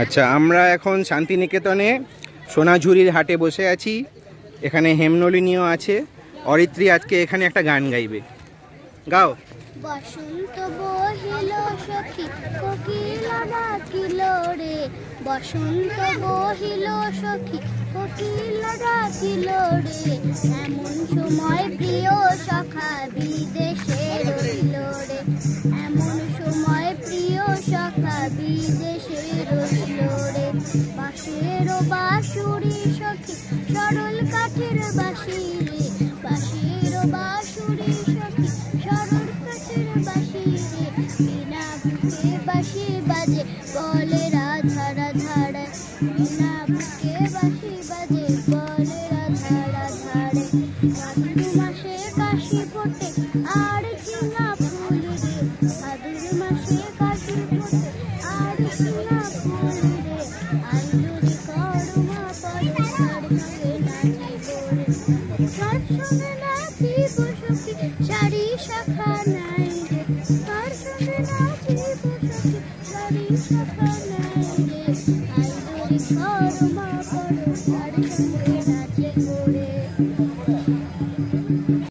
আচ্ছা, আমরা এখন শান্তিনিকেতনে সোনাঝুরির হাটে বসে আছি। এখানে হেমনলিনীও আছে। অরিত্রী আজকে এখানে একটা গান গাইবে। গাও। বসন্ত বহিল সখী কোকিলা ডাকিল রে, বসন্ত বহিল সখী কোকিলা ডাকিল রে, এমন সময় প্রিয় সখা বিদেশে রহিল রে, এমন সময় প্রিয় সখা বিদেশে রহিল রে। বাঁশের বাঁশুরি সখী সরল কাঠের বাঁশি রে, বাঁশের বাঁশুরি সখী সরল কাঠের বাঁশি রে, বিনা বুকে বাঁশি বাজে বলে রাধা রাধা রে, বিনা বুকে বাঁশি বাজে বলে রাধা রাধা রে। ভাদ্র মাসে কাশি ফোটে আর ঝিঙা ফুল রে, ভাদ্র মাসে কাশি ফোটে আর ঝিঙা ফুল রে, আইনুরি করমা পরে সরসঙ্গে নাচিব রে, সরসঙ্গে নাচিব সখী সারি শাখা নাই রে, সরসঙ্গে নাচিব সখী সারি শাখা নাই রে, আইনুরি করমা